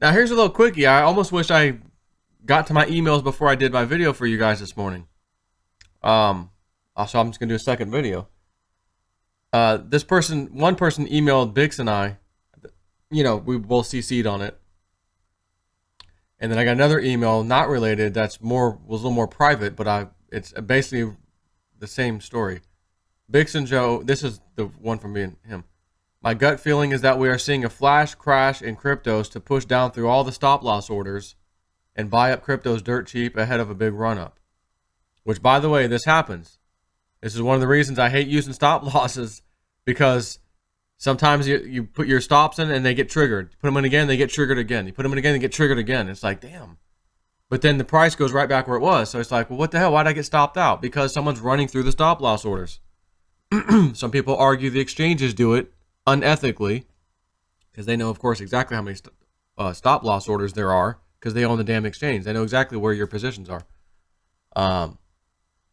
Now here's a little quickie. I almost wish I got to my emails before I did my video for you guys this morning. So I'm just gonna do a second video. One person emailed Bix and I. We both CC'd on it. And then I got another email, not related, was a little more private, but it's basically the same story. Bix and Joe, this is the one from me and him. My gut feeling is that we are seeing a flash crash in cryptos to push down through all the stop loss orders and buy up cryptos dirt cheap ahead of a big run up. Which, by the way, this happens. This is one of the reasons I hate using stop losses, because sometimes you put your stops in and they get triggered. You put them in again, they get triggered again. You put them in again, they get triggered again. It's like, damn. But then the price goes right back where it was. So it's like, well, what the hell? Why'd I get stopped out? Because someone's running through the stop loss orders. Some people argue the exchanges do it unethically, because they know, of course, exactly how many stop loss orders there are, because they own the damn exchange. They know exactly where your positions are.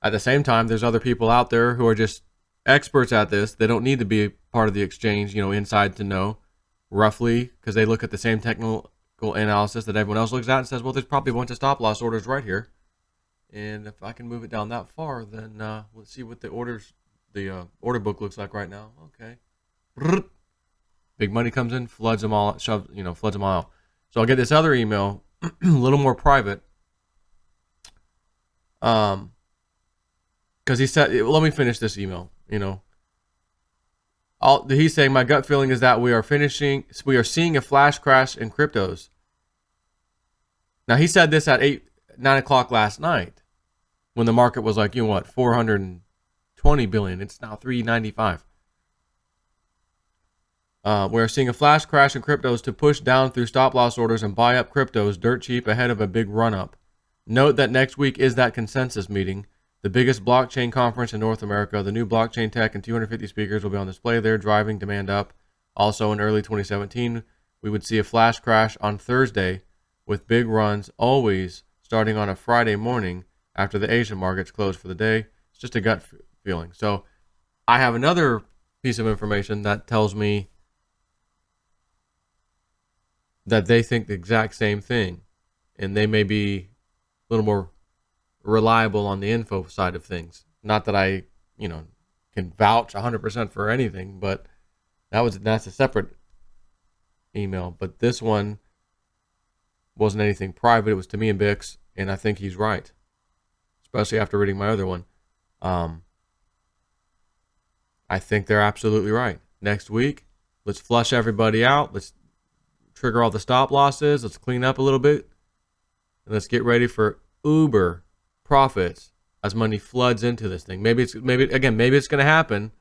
At the same time, there's other people out there who are just experts at this. They don't need to be part of the exchange, inside to know roughly, because they look at the same technical analysis that everyone else looks at and says, well, there's probably a bunch of stop loss orders right here. And if I can move it down that far, then let's see what the order book looks like right now. Okay. Big money comes in, floods them all out. So I'll get this other email, a little more private. Because he said, let me finish this email. He's saying, my gut feeling is that we are seeing a flash crash in cryptos. Now he said this at 9 o'clock last night, when the market was like, 420 billion. It's now 395. We're seeing a flash crash in cryptos to push down through stop loss orders and buy up cryptos dirt cheap ahead of a big run up. Note that next week is that consensus meeting, the biggest blockchain conference in North America. The new blockchain tech and 250 speakers will be on display there, driving demand up. Also in early 2017, we would see a flash crash on Thursday, with big runs always starting on a Friday morning after the Asian markets close for the day. It's just a gut feeling. So I have another piece of information that tells me that they think the exact same thing, and they may be a little more reliable on the info side of things. Not that I, can vouch 100% for anything, but that's a separate email. But this one wasn't anything private. It was to me and Bix, and I think he's right, especially after reading my other one. I think they're absolutely right. Next week, let's flush everybody out. Let's trigger all the stop losses. Let's clean up a little bit. And let's get ready for uber profits as money floods into this thing. Maybe it's going to happen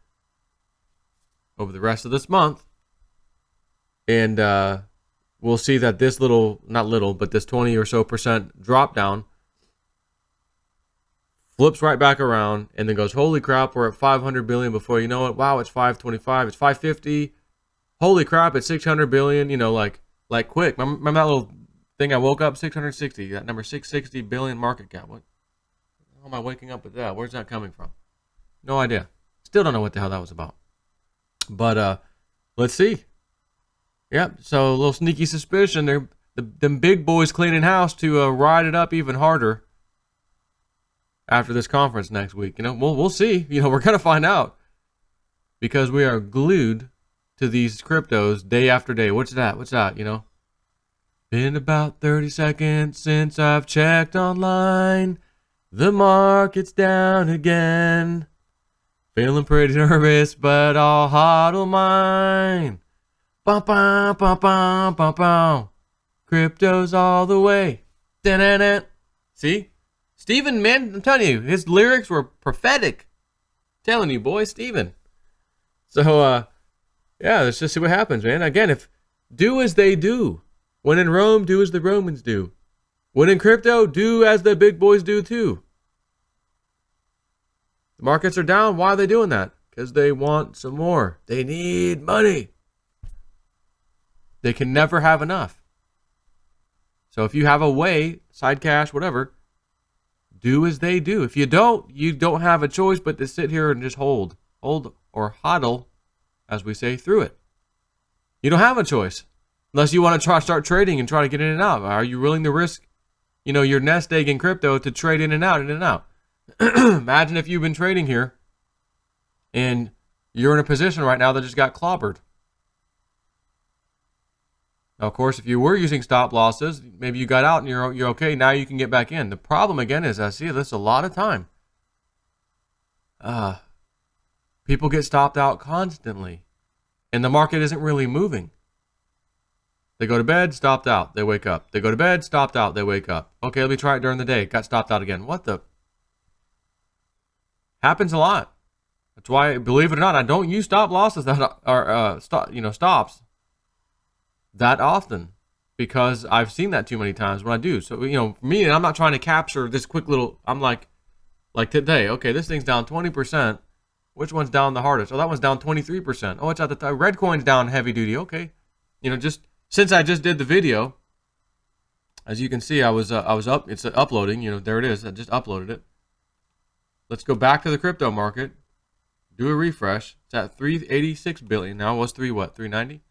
over the rest of this month. And we'll see that this this 20 or so percent drop down flips right back around and then goes, holy crap, we're at 500 billion before you know it. Wow, it's 525, it's 550. Holy crap, it's 600 billion, like quick. Remember that little thing I woke up, 660, that number 660 billion market cap. What the hell am I waking up with that? Where's that coming from? No idea. Still don't know what the hell that was about. But let's see. Yep, so a little sneaky suspicion. They're them big boys cleaning house to ride it up even harder after this conference next week. We'll see. We're going to find out, because we are glued to these cryptos day after day. What's that? Been about 30 seconds since I've checked online. The market's down again. Feeling pretty nervous, but I'll hodl mine. Bum, bum, bum, bum, bum, bum. Cryptos all the way. Da-da-da. See? Steven, man, I'm telling you, his lyrics were prophetic. Telling you, boy, Steven. So, yeah, let's just see what happens, man. Again, do as they do. When in Rome, do as the Romans do. When in crypto, do as the big boys do too. The markets are down. Why are they doing that? Because they want some more. They need money. They can never have enough. So if you have a way, side cash, whatever, do as they do. If you don't have a choice but to sit here and just hold or hodl, as we say, through it. You don't have a choice. Unless you want to start trading and try to get in and out. Are you willing to risk, your nest egg in crypto to trade in and out, in and out? Imagine if you've been trading here and you're in a position right now that just got clobbered. Now, of course, if you were using stop losses, maybe you got out and you're okay. Now you can get back in. The problem, again, is I see this a lot of time. People get stopped out constantly, and the market isn't really moving. They go to bed, stopped out. They wake up. They go to bed, stopped out. They wake up. Okay, let me try it during the day. Got stopped out again. What the? Happens a lot. That's why, believe it or not, I don't use stop losses that are stops that often, because I've seen that too many times when I do. So, for me, and I'm not trying to capture this quick little, I'm like today, okay, this thing's down 20%. Which one's down the hardest? Oh, that one's down 23%. Oh, it's at the top. Red coin's down heavy duty. Okay. Just since I just did the video, as you can see, I was up, it's uploading, there it is. I just uploaded it. Let's go back to the crypto market. Do a refresh. It's at 386 billion. Now it was 390?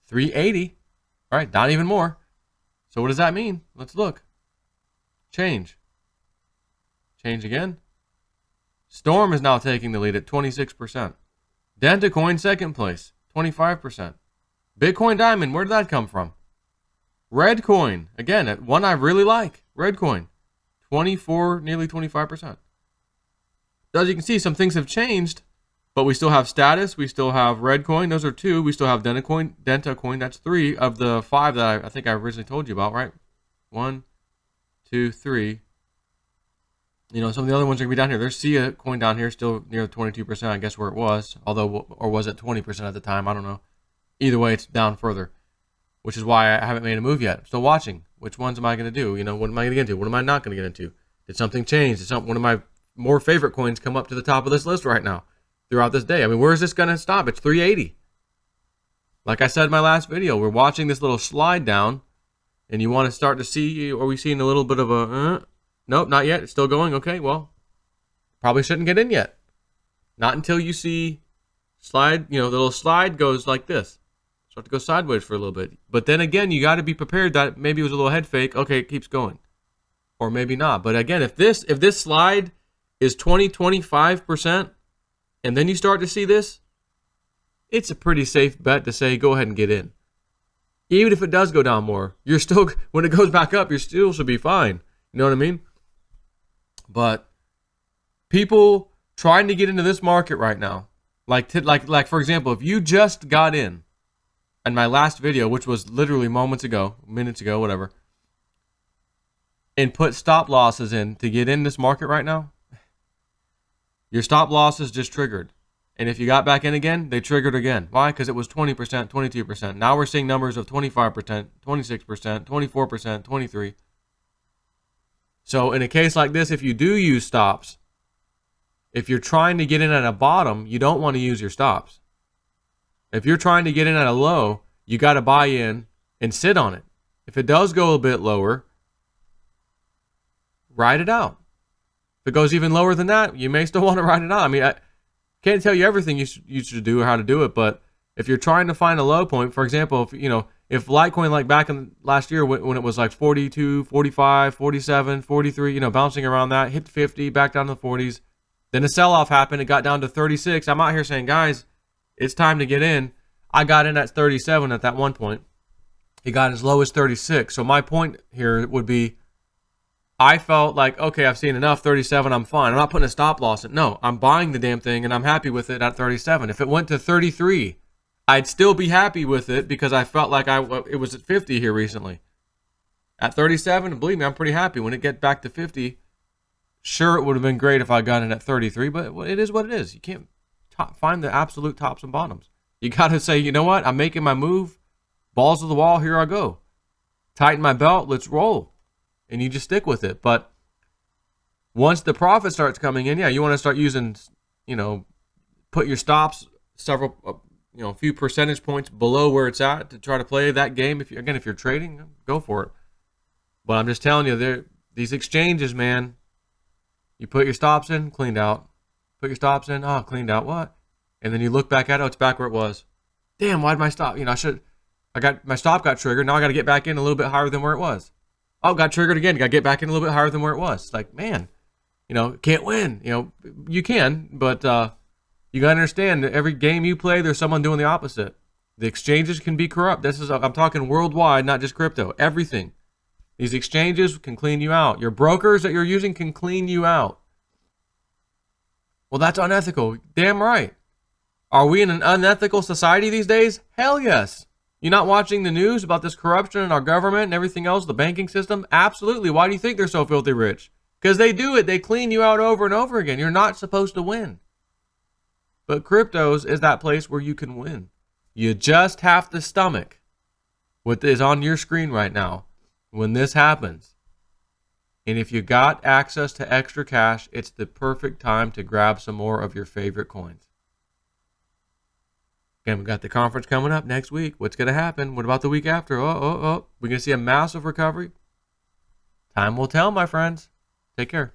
380. All right, not even more. So what does that mean? Let's look. Change again. Storm is now taking the lead at 26%. Delta Coin second place, 25%. Bitcoin Diamond, where did that come from? Red Coin, again, one I really like. Red Coin, 24, nearly 25%. As you can see, some things have changed, but we still have status. We still have Red Coin. Those are 2. We still have Delta Coin. That's 3 of the 5 that I think I originally told you about, right? 1, 2, 3. Some of the other ones are going to be down here. There's Sia coin down here, still near 22%, I guess, where it was. Or was it 20% at the time? I don't know. Either way, it's down further, which is why I haven't made a move yet. I'm still watching. Which ones am I going to do? What am I going to get into? What am I not going to get into? Did something change? Did one of my more favorite coins come up to the top of this list right now throughout this day? I mean, where is this going to stop? It's 380. Like I said in my last video, we're watching this little slide down, and you want to start to see, are we seeing a little bit of a... Nope, not yet. It's still going. Okay, well, probably shouldn't get in yet. Not until you see slide, the little slide goes like this. Start to go sideways for a little bit. But then again, you got to be prepared that maybe it was a little head fake. Okay, it keeps going. Or maybe not. But again, if this slide is 25%, and then you start to see this, it's a pretty safe bet to say go ahead and get in. Even if it does go down more, you're still, when it goes back up, you still should be fine. You know what I mean? But people trying to get into this market right now, like for example, if you just got in my last video, which was literally minutes ago, whatever, and put stop losses in to get in this market right now, your stop losses just triggered. And if you got back in again, they triggered again. Why? Because it was 20%, 22%. Now we're seeing numbers of 25%, 26%, 24%, 23%. So in a case like this, if you do use stops, if you're trying to get in at a bottom, you don't want to use your stops. If you're trying to get in at a low, you got to buy in and sit on it. If it does go a bit lower, ride it out. If it goes even lower than that, you may still want to ride it out. I mean, I can't tell you everything you should do or how to do it, but if you're trying to find a low point, for example, if Litecoin, like back in last year when it was like 42, 45, 47, 43, bouncing around that, hit 50, back down to the 40s, then a sell-off happened, it got down to 36. I'm out here saying, guys, it's time to get in. I got in at 37 at that one point. It got as low as 36. So my point here would be, I felt like, okay, I've seen enough, 37, I'm fine. I'm not putting a stop loss in. No, I'm buying the damn thing, and I'm happy with it at 37. If it went to 33, I'd still be happy with it because I felt like it was at 50 here recently. At 37, believe me, I'm pretty happy. When it gets back to 50, sure, it would have been great if I got in at 33, but it is what it is. You can't find the absolute tops and bottoms. You got to say, you know what? I'm making my move. Balls to the wall, here I go. Tighten my belt, let's roll. And you just stick with it. But once the profit starts coming in, yeah, you want to start using, put your stops several, a few percentage points below where it's at to try to play that game. If you're trading, go for it. But I'm just telling you, these exchanges, man, you put your stops in, cleaned out. Put your stops in, cleaned out. What? And then you look back at it, it's back where it was. damn, why'd my stop? My stop got triggered. Now I got to get back in a little bit higher than where it was. Oh, got triggered again. Got to get back in a little bit higher than where it was. It's like, man, can't win. You can, but you got to understand that every game you play, there's someone doing the opposite. The exchanges can be corrupt. I'm talking worldwide, not just crypto. Everything. These exchanges can clean you out. Your brokers that you're using can clean you out. Well, that's unethical. Damn right. Are we in an unethical society these days? Hell yes. You're not watching the news about this corruption in our government and everything else, the banking system? Absolutely. Why do you think they're so filthy rich? Because they do it. They clean you out over and over again. You're not supposed to win. But cryptos is that place where you can win. You just have to stomach what is on your screen right now when this happens. And if you got access to extra cash, it's the perfect time to grab some more of your favorite coins. Again, we got the conference coming up next week. What's going to happen? What about the week after? We're going to see a massive recovery. Time will tell, my friends. Take care.